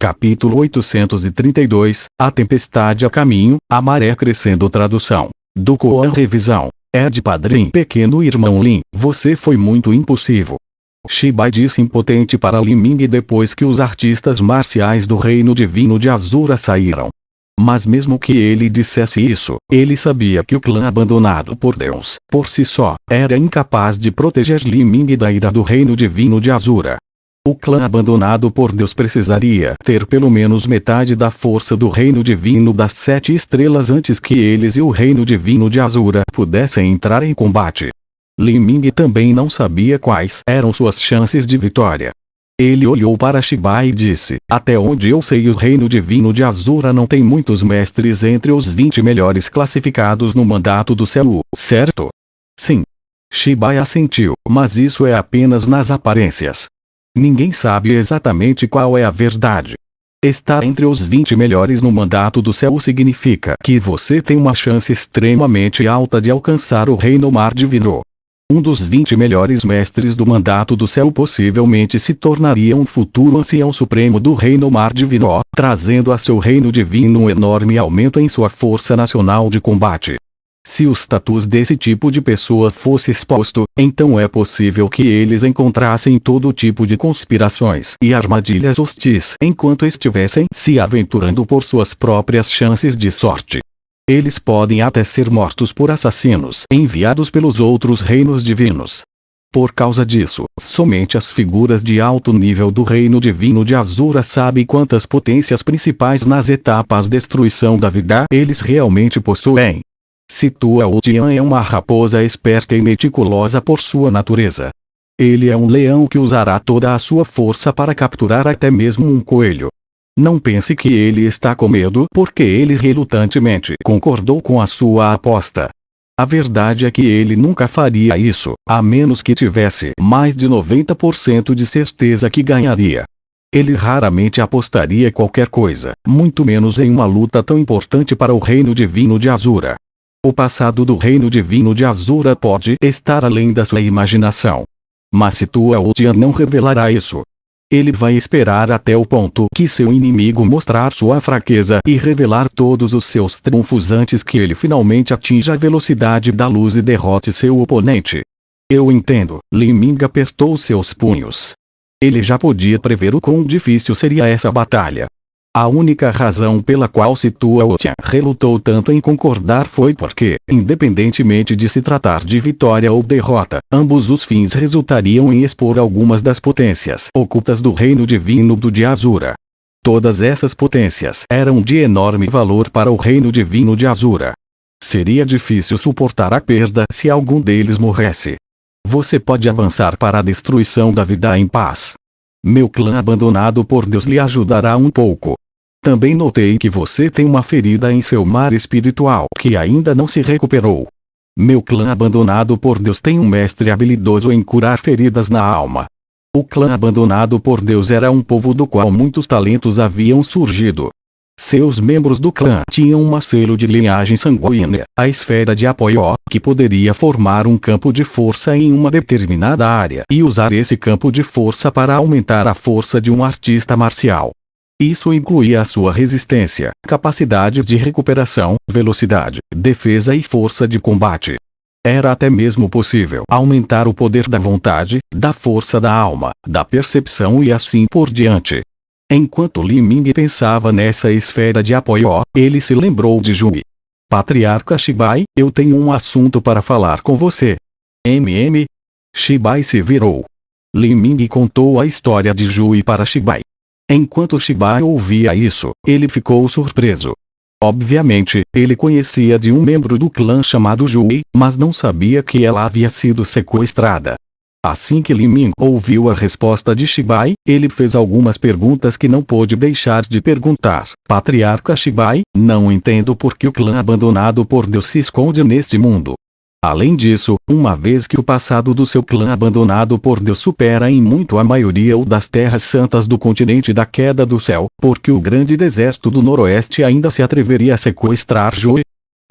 Capítulo 832, A Tempestade a Caminho, a Maré Crescendo. Tradução do Koan. Revisão. Ed Padrim. Pequeno irmão Lin, você foi muito impulsivo. Shibai disse impotente para Li Ming depois que os artistas marciais do Reino Divino de Azura saíram. Mas mesmo que ele dissesse isso, ele sabia que o clã abandonado por Deus, por si só, era incapaz de proteger Li Ming da ira do Reino Divino de Azura. O clã abandonado por Deus precisaria ter pelo menos metade da força do Reino Divino das 7 Estrelas antes que eles e o Reino Divino de Azura pudessem entrar em combate. Li Ming também não sabia quais eram suas chances de vitória. Ele olhou para Shibai e disse, até onde eu sei o Reino Divino de Azura não tem muitos mestres entre os 20 melhores classificados no mandato do céu, certo? Sim. Shibai assentiu, mas isso é apenas nas aparências. Ninguém sabe exatamente qual é a verdade. Estar entre os 20 melhores no mandato do céu significa que você tem uma chance extremamente alta de alcançar o Reino Mar Divino. Um dos 20 melhores mestres do mandato do céu possivelmente se tornaria um futuro ancião supremo do Reino Mar Divino, trazendo a seu Reino Divino um enorme aumento em sua força nacional de combate. Se o status desse tipo de pessoa fosse exposto, então é possível que eles encontrassem todo tipo de conspirações e armadilhas hostis enquanto estivessem se aventurando por suas próprias chances de sorte. Eles podem até ser mortos por assassinos enviados pelos outros reinos divinos. Por causa disso, somente as figuras de alto nível do Reino Divino de Azura sabem quantas potências principais nas etapas destruição da vida eles realmente possuem. Situa Otian é uma raposa esperta e meticulosa por sua natureza. Ele é um leão que usará toda a sua força para capturar até mesmo um coelho. Não pense que ele está com medo porque ele relutantemente concordou com a sua aposta. A verdade é que ele nunca faria isso, a menos que tivesse mais de 90% de certeza que ganharia. Ele raramente apostaria qualquer coisa, muito menos em uma luta tão importante para o Reino Divino de Azura. O passado do Reino Divino de Azura pode estar além da sua imaginação. Mas Situa Otian não revelará isso. Ele vai esperar até o ponto que seu inimigo mostrar sua fraqueza e revelar todos os seus trunfos antes que ele finalmente atinja a velocidade da luz e derrote seu oponente. Eu entendo. Li Ming apertou seus punhos. Ele já podia prever o quão difícil seria essa batalha. A única razão pela qual Situa Otian relutou tanto em concordar foi porque, independentemente de se tratar de vitória ou derrota, ambos os fins resultariam em expor algumas das potências ocultas do Reino Divino de Azura. Todas essas potências eram de enorme valor para o Reino Divino de Azura. Seria difícil suportar a perda se algum deles morresse. Você pode avançar para a destruição da vida em paz. Meu clã abandonado por Deus lhe ajudará um pouco. Também notei que você tem uma ferida em seu mar espiritual que ainda não se recuperou. Meu clã abandonado por Deus tem um mestre habilidoso em curar feridas na alma. O clã abandonado por Deus era um povo do qual muitos talentos haviam surgido. Seus membros do clã tinham um selo de linhagem sanguínea, a esfera de apoio, que poderia formar um campo de força em uma determinada área e usar esse campo de força para aumentar a força de um artista marcial. Isso incluía a sua resistência, capacidade de recuperação, velocidade, defesa e força de combate. Era até mesmo possível aumentar o poder da vontade, da força da alma, da percepção e assim por diante. Enquanto Li Ming pensava nessa esfera de apoio, ele se lembrou de Jui. Patriarca Shibai, eu tenho um assunto para falar com você. Shibai se virou. Li Ming contou a história de Jui para Shibai. Enquanto Shibai ouvia isso, ele ficou surpreso. Obviamente, ele conhecia de um membro do clã chamado Jui, mas não sabia que ela havia sido sequestrada. Assim que Li Ming ouviu a resposta de Shibai, ele fez algumas perguntas que não pôde deixar de perguntar. Patriarca Shibai, não entendo por que o clã abandonado por Deus se esconde neste mundo. Além disso, uma vez que o passado do seu clã abandonado por Deus supera em muito a maioria das terras santas do continente da queda do céu, porque o grande deserto do noroeste ainda se atreveria a sequestrar Jui?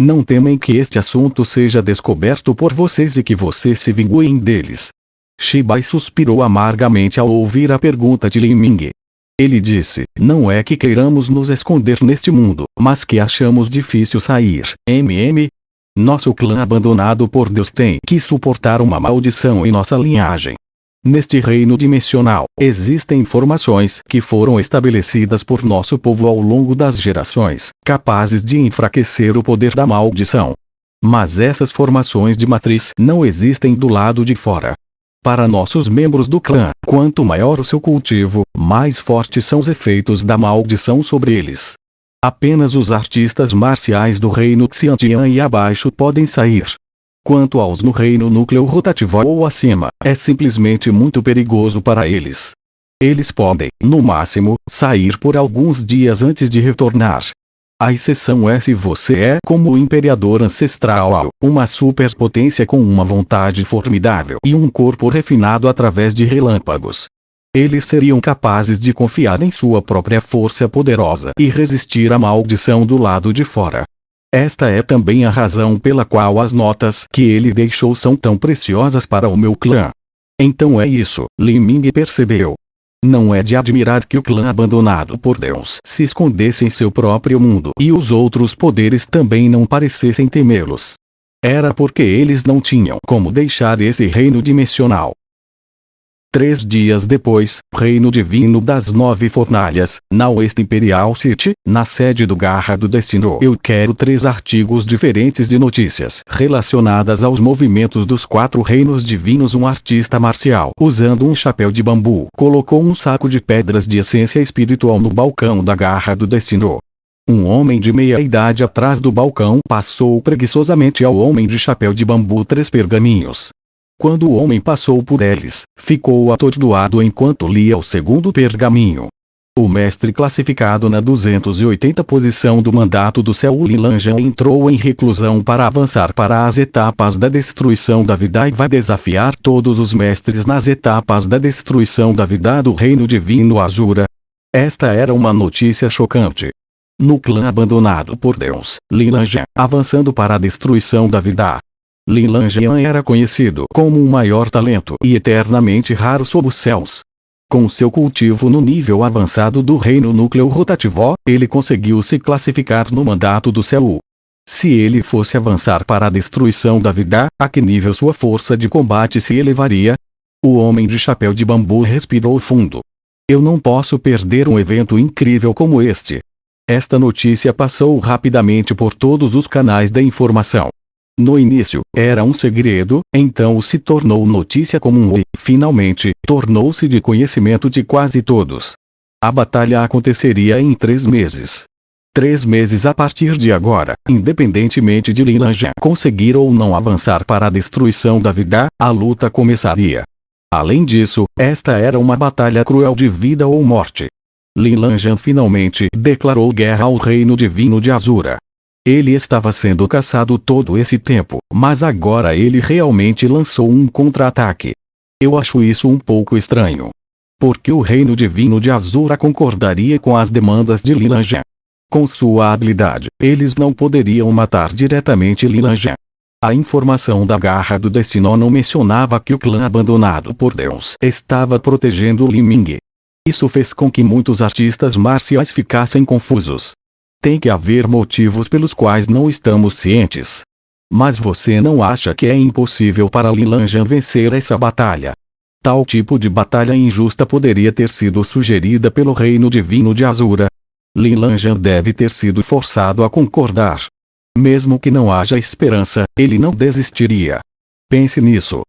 Não temem que este assunto seja descoberto por vocês e que vocês se vinguem deles. Shibai suspirou amargamente ao ouvir a pergunta de Li Ming. Ele disse: não é que queiramos nos esconder neste mundo, mas que achamos difícil sair. Nosso clã abandonado por Deus tem que suportar uma maldição em nossa linhagem. Neste reino dimensional, existem formações que foram estabelecidas por nosso povo ao longo das gerações, capazes de enfraquecer o poder da maldição. Mas essas formações de matriz não existem do lado de fora. Para nossos membros do clã, quanto maior o seu cultivo, mais fortes são os efeitos da maldição sobre eles. Apenas os artistas marciais do reino Xiantian e abaixo podem sair. Quanto aos no reino núcleo rotativo ou acima, é simplesmente muito perigoso para eles. Eles podem, no máximo, sair por alguns dias antes de retornar. A exceção é se você é como o Imperador Ancestral, uma superpotência com uma vontade formidável e um corpo refinado através de relâmpagos. Eles seriam capazes de confiar em sua própria força poderosa e resistir à maldição do lado de fora. Esta é também a razão pela qual as notas que ele deixou são tão preciosas para o meu clã. Então é isso, Li Ming percebeu. Não é de admirar que o clã abandonado por Deus se escondesse em seu próprio mundo e os outros poderes também não parecessem temê-los. Era porque eles não tinham como deixar esse reino dimensional. 3 dias depois, Reino Divino das 9 Fornalhas, na West Imperial City, na sede do Garra do Destino. Eu quero 3 artigos diferentes de notícias relacionadas aos movimentos dos 4 reinos divinos. Um artista marcial, usando um chapéu de bambu, colocou um saco de pedras de essência espiritual no balcão da Garra do Destino. Um homem de meia-idade atrás do balcão passou preguiçosamente ao homem de chapéu de bambu 3 pergaminhos. Quando o homem passou por eles, ficou atordoado enquanto lia o segundo pergaminho. O mestre classificado na 280 posição do mandato do céu Li Lanjan entrou em reclusão para avançar para as etapas da destruição da vida e vai desafiar todos os mestres nas etapas da destruição da vida do reino divino Azura. Esta era uma notícia chocante. No clã abandonado por Deus, Li Lanjan, avançando para a destruição da vida. Li Lanjan era conhecido como um maior talento e eternamente raro sob os céus. Com seu cultivo no nível avançado do reino núcleo rotativo, ele conseguiu se classificar no mandato do céu. Se ele fosse avançar para a destruição da vida, a que nível sua força de combate se elevaria? O homem de chapéu de bambu respirou fundo. Eu não posso perder um evento incrível como este. Esta notícia passou rapidamente por todos os canais da informação. No início, era um segredo, então se tornou notícia comum e, finalmente, tornou-se de conhecimento de quase todos. A batalha aconteceria em 3 meses. 3 meses a partir de agora, independentemente de Li Lanjan conseguir ou não avançar para a destruição da vida, a luta começaria. Além disso, esta era uma batalha cruel de vida ou morte. Li Lanjan finalmente declarou guerra ao reino divino de Azura. Ele estava sendo caçado todo esse tempo, mas agora ele realmente lançou um contra-ataque. Eu acho isso um pouco estranho. Porque o reino divino de Azura concordaria com as demandas de Li Lanjan. Com sua habilidade, eles não poderiam matar diretamente Li Lanjan. A informação da Garra do Destino não mencionava que o clã abandonado por Deus estava protegendo Li Ming. Isso fez com que muitos artistas marciais ficassem confusos. Tem que haver motivos pelos quais não estamos cientes. Mas você não acha que é impossível para Li Lanjan vencer essa batalha? Tal tipo de batalha injusta poderia ter sido sugerida pelo reino divino de Azura. Li Lanjan deve ter sido forçado a concordar. Mesmo que não haja esperança, ele não desistiria. Pense nisso.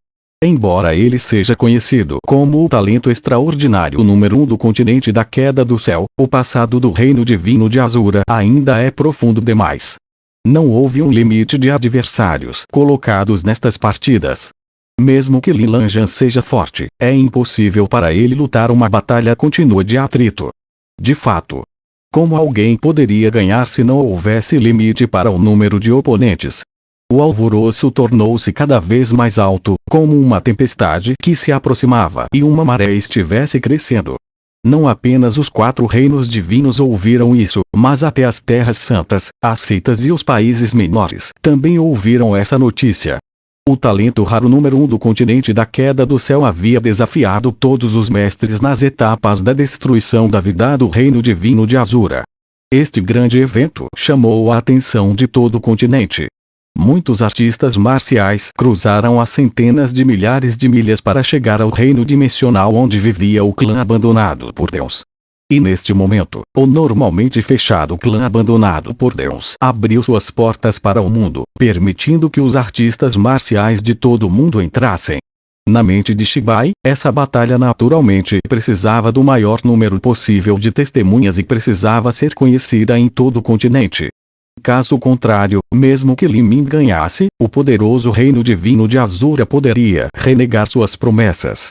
Embora ele seja conhecido como o talento extraordinário número 1 do continente da queda do céu, o passado do reino divino de Azura ainda é profundo demais. Não houve um limite de adversários colocados nestas partidas. Mesmo que Li Lanjan seja forte, é impossível para ele lutar uma batalha contínua de atrito. De fato, como alguém poderia ganhar se não houvesse limite para o número de oponentes? O alvoroço tornou-se cada vez mais alto, como uma tempestade que se aproximava e uma maré estivesse crescendo. Não apenas os 4 reinos divinos ouviram isso, mas até as terras santas, as seitas e os países menores também ouviram essa notícia. O talento raro número 1 do continente da queda do céu havia desafiado todos os mestres nas etapas da destruição da vida do reino divino de Azura. Este grande evento chamou a atenção de todo o continente. Muitos artistas marciais cruzaram as centenas de milhares de milhas para chegar ao reino dimensional onde vivia o clã abandonado por Deus. E neste momento, o normalmente fechado clã abandonado por Deus abriu suas portas para o mundo, permitindo que os artistas marciais de todo o mundo entrassem. Na mente de Shibai, essa batalha naturalmente precisava do maior número possível de testemunhas e precisava ser conhecida em todo o continente. Caso contrário, mesmo que Li Ming ganhasse, o poderoso reino divino de Azura poderia renegar suas promessas.